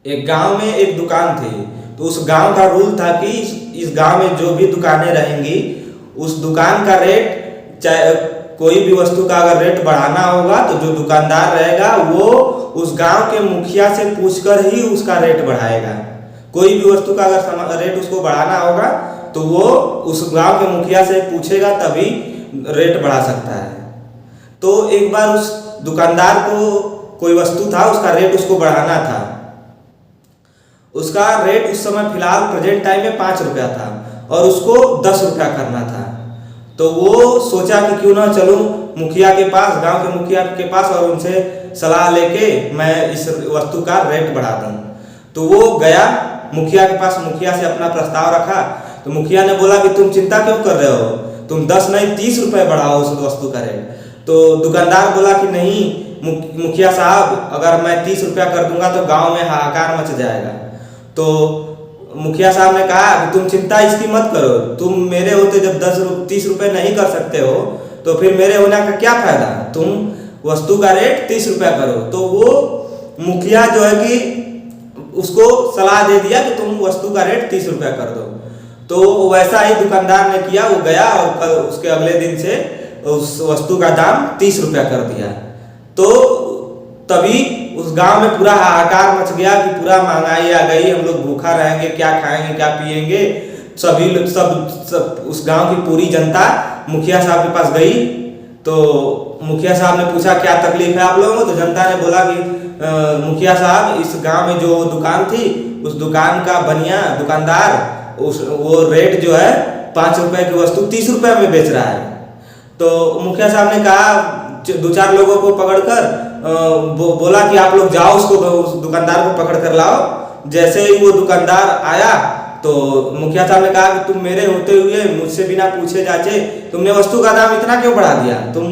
एक गांव में एक दुकान थी। तो उस गांव का रूल था कि इस गांव में जो भी दुकानें रहेंगी उस दुकान का रेट, चाहे कोई भी वस्तु का अगर रेट बढ़ाना होगा तो जो दुकानदार रहेगा वो उस गांव के मुखिया से पूछकर ही उसका रेट बढ़ाएगा। कोई भी वस्तु का अगर रेट उसको बढ़ाना होगा तो वो उस गांव के मुखिया से पूछेगा तभी रेट बढ़ा सकता है। तो एक बार उस दुकानदार को कोई वस्तु था, उसका रेट उसको बढ़ाना था। उसका रेट उस समय फिलहाल प्रेजेंट टाइम में 5 रुपया था और उसको 10 रुपया करना था। तो वो सोचा कि क्यों ना चलूं मुखिया के पास, गांव के मुखिया के पास, और उनसे सलाह लेके मैं इस वस्तु का रेट बढ़ा दूं। तो वो गया मुखिया के पास, मुखिया से अपना प्रस्ताव रखा। तो मुखिया ने बोला कि तुम चिंता क्यों कर रहे हो, तुम 10 नहीं 30 रुपये बढ़ाओ उस वस्तु का रेट। तो दुकानदार बोला कि नहीं मुखिया साहब, अगर मैं 30 रुपया कर दूंगा तो गांव में हाहाकार मच जाएगा। तो मुखिया साहब ने कहा कि तुम चिंता इसकी मत करो, तुम मेरे होते जब 30 रुपये नहीं कर सकते हो तो फिर मेरे होने का क्या फायदा, तुम वस्तु का रेट 30 रुपया करो। तो वो मुखिया जो है कि उसको सलाह दे दिया कि तुम वस्तु का रेट 30 रुपया कर दो। तो वैसा ही दुकानदार ने किया, वो गया और कल उसके अगले दिन से उस वस्तु का दाम 30 रुपया कर दिया। तो तभी उस गांव में पूरा हाहाकार मच गया कि पूरा महंगाई आ गई, हम लोग भूखा रहेंगे, क्या खाएंगे क्या पिएंगे। सभी लोग सब उस गांव की पूरी जनता मुखिया साहब के पास गई। तो मुखिया साहब ने पूछा क्या तकलीफ है आप लोगों को। तो जनता ने बोला कि मुखिया साहब, इस गांव में जो दुकान थी उस दुकान का बनिया दुकानदार वो रेट जो है 5 रुपए की वस्तु 30 रुपए में बेच रहा है। तो मुखिया साहब ने कहा 2-4 लोगों को पकड़कर बोला कि आप लोग जाओ उसको, उस दुकानदार को पकड़ कर लाओ। जैसे ही वो दुकानदार आया तो मुखिया साहब ने कहा कि तुम मेरे होते हुए मुझसे बिना पूछे जाचे तुमने वस्तु का दाम इतना क्यों बढ़ा दिया, तुम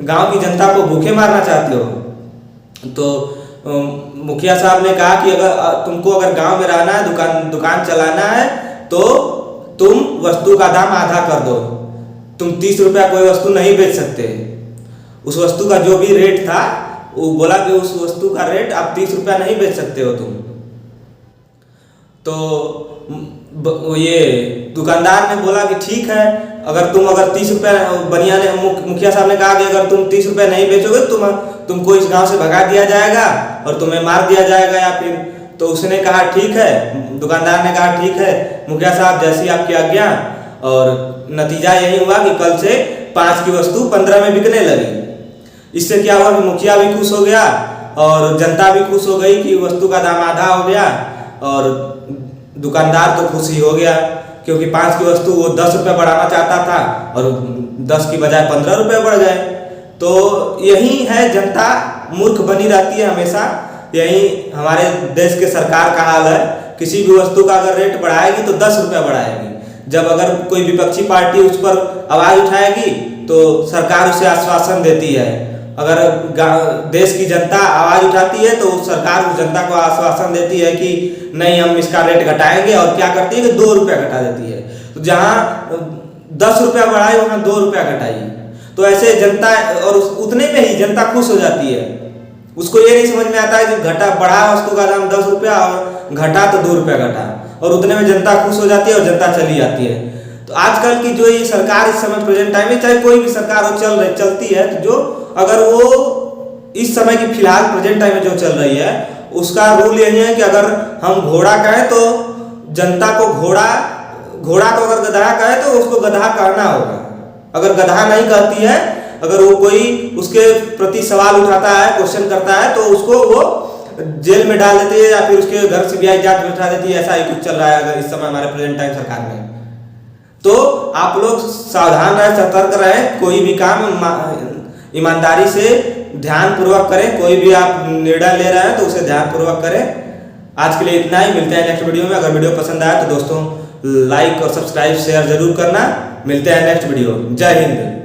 गांव की जनता को भूखे मारना चाहते हो। तो मुखिया साहब ने कहा कि अगर तुमको गांव में रहना है, दुकान चलाना है तो तुम वस्तु का दाम आधा कर दो। तुम 30 रुपया कोई वस्तु नहीं बेच सकते। उस वस्तु का जो भी रेट था वो बोला कि उस वस्तु का रेट आप 30 रुपया नहीं बेच सकते हो तुम। तो ये दुकानदार ने बोला कि ठीक है, अगर 30 रुपया, बनिया ने मुखिया साहब ने कहा कि अगर तुम 30 रुपया नहीं बेचोगे तुमको इस गांव से भगा दिया जाएगा और तुम्हें मार दिया जाएगा या फिर। तो उसने कहा ठीक है, दुकानदार ने कहा ठीक है मुखिया साहब, जैसी आपकी आज्ञा। और नतीजा यही हुआ कि कल से 5 की वस्तु 15 में बिकने लगी। इससे क्या हुआ कि मुखिया भी खुश हो गया और जनता भी खुश हो गई कि वस्तु का दाम आधा हो गया, और दुकानदार तो खुश ही हो गया क्योंकि 5 की वस्तु वो 10 रुपये बढ़ाना चाहता था और 10 की बजाय 15 रुपये बढ़ गए। तो यही है, जनता मूर्ख बनी रहती है हमेशा। यही हमारे देश के सरकार का हाल है, किसी भी वस्तु का अगर रेट बढ़ाएगी तो 10 रुपया बढ़ाएगी। जब अगर कोई विपक्षी पार्टी उस पर आवाज उठाएगी तो सरकार उसे आश्वासन देती है। अगर देश की जनता आवाज उठाती है तो सरकार उस जनता को आश्वासन देती है कि नहीं हम इसका रेट घटाएंगे, और क्या करती है कि 2 रुपया घटा देती है। तो जहां 10 रुपया बढ़ाई वहां 2 रुपया घटाई। तो ऐसे जनता, और उतने में ही जनता खुश हो जाती है। उसको ये नहीं समझ में आता है कि बढ़ा वस्तु का दाम 10 रुपया और घटा तो 2 रुपया घटा, और उतने में जनता खुश हो जाती है और जनता चली जाती है। तो आजकल की जो ये सरकार इस समय प्रेजेंट टाइम में, चाहे कोई भी सरकार हो चलती है, तो जो अगर वो इस समय की फिलहाल प्रेजेंट टाइम में जो चल रही है उसका रूल यही है कि अगर हम घोड़ा कहें तो जनता को घोड़ा को अगर गधा कहे तो उसको गधा कहना होगा। अगर गधा नहीं कहती है, अगर वो कोई उसके प्रति सवाल उठाता है, क्वेश्चन करता है, तो उसको वो जेल में डाल देती है या फिर उसके घर सीबीआई जांच बैठा देती है। ऐसा ही कुछ चल रहा है इस समय हमारे प्रेजेंट टाइम सरकार में। तो आप लोग सावधान रहे, सतर्क रहें, कोई भी काम ईमानदारी से ध्यान पूर्वक करें। कोई भी आप निर्णय ले रहे हैं तो उसे ध्यान पूर्वक करें। आज के लिए इतना ही, मिलते हैं नेक्स्ट वीडियो में। अगर वीडियो पसंद आया तो दोस्तों लाइक और सब्सक्राइब शेयर जरूर करना। मिलते हैं नेक्स्ट वीडियो। जय हिंद।